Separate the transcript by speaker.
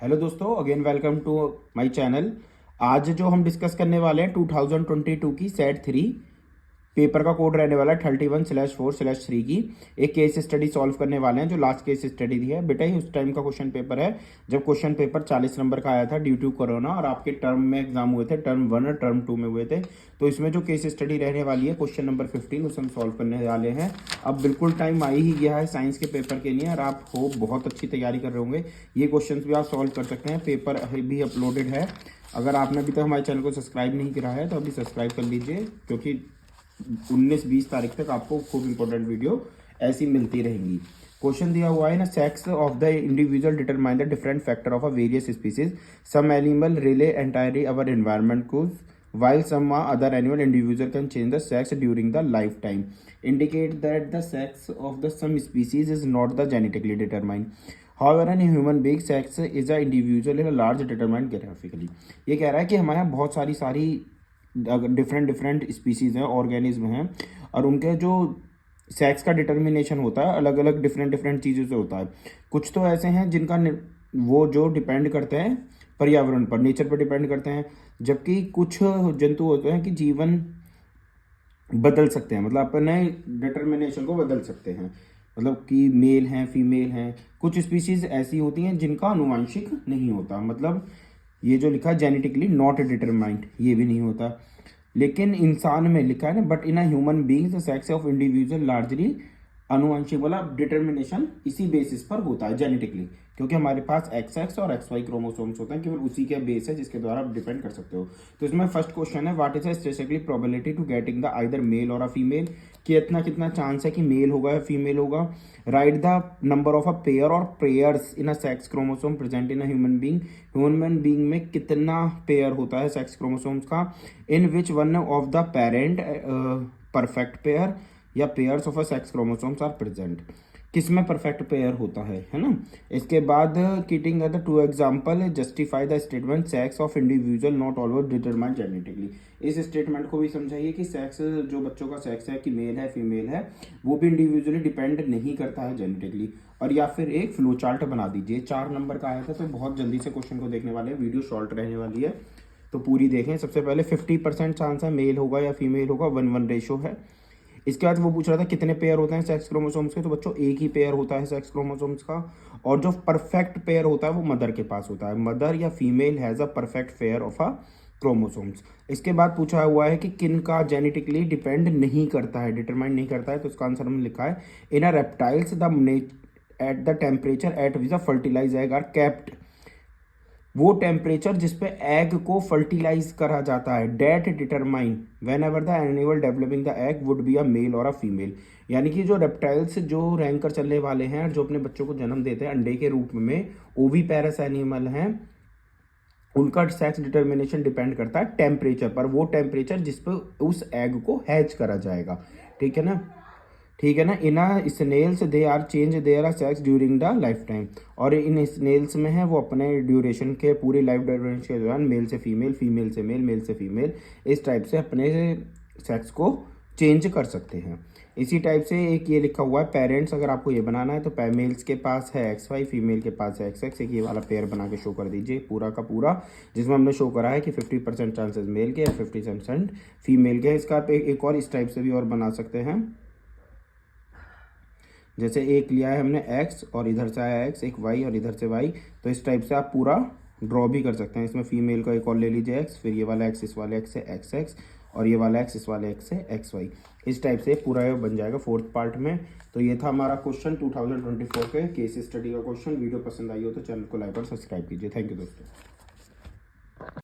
Speaker 1: Hello दोस्तों, again welcome to my channel. आज जो हम डिस्कस करने वाले हैं 2022 की सेट 3 पेपर का कोड रहने वाला है 31/4/3 की एक केस स्टडी सॉल्व करने वाले हैं। जो लास्ट केस स्टडी थी है बेटा, ही उस टाइम का क्वेश्चन पेपर है जब क्वेश्चन पेपर 40 नंबर का आया था ड्यू टू कोरोना, और आपके टर्म में एग्जाम हुए थे, टर्म 1 और टर्म 2 में हुए थे। तो इसमें जो केस स्टडी रहने वाली है क्वेश्चन नंबर 15, उसे हम सॉल्व करने वाले हैं। अब बिल्कुल टाइम आ ही गया है साइंस के पेपर के लिए, और आप हो बहुत अच्छी तैयारी कर रहे होंगे। ये क्वेश्चन भी आप सॉल्व कर सकते हैं, पेपर भी अपलोडेड है। अगर आपने अभी तक हमारे चैनल को सब्सक्राइब नहीं करा है तो अभी सब्सक्राइब कर लीजिए, क्योंकि 19-20 तारीख तक आपको खूब इंपॉर्टेंट वीडियो ऐसी मिलती रहेंगी। क्वेश्चन दिया हुआ है ना, sex of the individual determine the different factor of a various species, some animal rely entirely our environment को while some other animal individual can change the sex during the lifetime, indicate that the sex of the some species is not the genetically determined. However, in human being sex is a individual in a large determined graphically. ये कह रहा है कि हमारे यहाँ बहुत सारी different species हैं, ऑर्गेनिज्म हैं, और उनके जो सेक्स का डिटर्मिनेशन होता है अलग अलग डिफरेंट चीज़ों से होता है। कुछ तो ऐसे हैं जिनका वो जो डिपेंड करते हैं पर्यावरण पर, नेचर पर डिपेंड करते हैं, जबकि कुछ जंतु होते हैं कि जीवन बदल सकते हैं, मतलब अपने डिटर्मिनेशन को बदल सकते हैं, मतलब कि मेल हैं फीमेल हैं। कुछ स्पीसीज ऐसी होती हैं जिनका आनुवंशिक नहीं होता, मतलब ये जो लिखा है जेनेटिकली नॉट डिटरमाइंड, ये भी नहीं होता। लेकिन इंसान में लिखा है ना, but in a human being the sex of individual largely आनुवंशिक, वाला डिटर्मिनेशन इसी बेसिस पर होता है जेनेटिकली, क्योंकि हमारे पास XX और XY क्रोमोसोम्स होते हैं, केवल उसी के बेस है जिसके द्वारा आप डिपेंड कर सकते हो। तो इसमें फर्स्ट क्वेश्चन है, what is the statistically probability to getting the either male और अ फीमेल, कि कितना चांस है कि मेल होगा या फीमेल होगा। Right the number of a pair or pairs in a sex chromosome present in a human being, human being में कितना पेयर होता है सेक्स क्रोमोसोम्स का। In which one of the parent perfect pair या pairs of a sex chromosomes are present, किसमें perfect pair होता है ना। इसके बाद citing the two example justify the statement sex of individual not always determined genetically. इस statement को भी समझाइए कि सेक्स, जो बच्चों का सेक्स है कि मेल है फीमेल है, वो भी इंडिविजुअली डिपेंड नहीं करता है जेनेटिकली। और या फिर एक फ्लो चार्ट बना दीजिए। 4 नंबर का आया था, तो बहुत जल्दी से क्वेश्चन को देखने वाले हैं, वीडियो शॉर्ट रहने वाली है तो पूरी देखें। सबसे पहले 50% चांस है मेल होगा या फीमेल होगा, 1:1 रेशो है। इसके बाद वो पूछ रहा था कितने पेयर होते हैं सेक्स क्रोमोसोम्स के, तो बच्चों एक ही पेयर होता है सेक्स क्रोमोसोम्स का, और जो परफेक्ट पेयर होता है वो मदर के पास होता है। मदर या female has a perfect pair of a chromosomes. इसके बाद पूछा हुआ है कि किन का जेनेटिकली डिपेंड नहीं करता है, डिटरमाइन नहीं करता है, तो उसका आंसर हमने लिखा है, in a reptiles the at the temperature at which a fertilize egg are kept, वो टेम्परेचर जिसपे एग को फर्टिलाइज करा जाता है, that determine whenever the animal developing the egg would be a male और अ फीमेल। यानी कि जो रेप्टाइल्स जो रैंक कर चलने वाले हैं, जो अपने बच्चों को जन्म देते हैं अंडे के रूप में, ओवीपेरस एनिमल हैं, उनका सेक्स डिटर्मिनेशन डिपेंड करता है टेम्परेचर पर, वो टेम्परेचर जिस पर उस एग को हैच करा जाएगा। ठीक है ना, ठीक है ना। In snails they are change their are sex during the life time, और इन स्नेल्स में है वो अपने ड्यूरेशन के पूरी लाइफ ड्यूरेशन के दौरान मेल से फीमेल, फीमेल से मेल, मेल से फीमेल, इस टाइप से अपने सेक्स को चेंज कर सकते हैं। इसी टाइप से एक ये लिखा हुआ है पेरेंट्स, अगर आपको ये बनाना है तो मेल्स के पास है XY, फीमेल के पास है XX। एक ये वाला पेयर बना के शो कर दीजिए पूरा का पूरा, जिसमें हमने शो करा है कि 50% चांसेस मेल के या 50% फीमेल के। इसका आप एक और इस टाइप से भी और बना सकते हैं, जैसे एक लिया है हमने X और इधर से आया X, एक Y और इधर से Y, तो इस टाइप से आप पूरा ड्रॉ भी कर सकते हैं। इसमें फीमेल का एक और ले लीजिए X, फिर ये वाला X इस वाले X से XX, और ये वाला X इस वाले X से XY, इस टाइप से पूरा ये बन जाएगा 4th पार्ट में। तो ये था हमारा क्वेश्चन 2024 के केस स्टडी का क्वेश्चन। वीडियो पसंद आई हो तो चैनल को लाइक और सब्सक्राइब कीजिए। थैंक यू दोस्तों।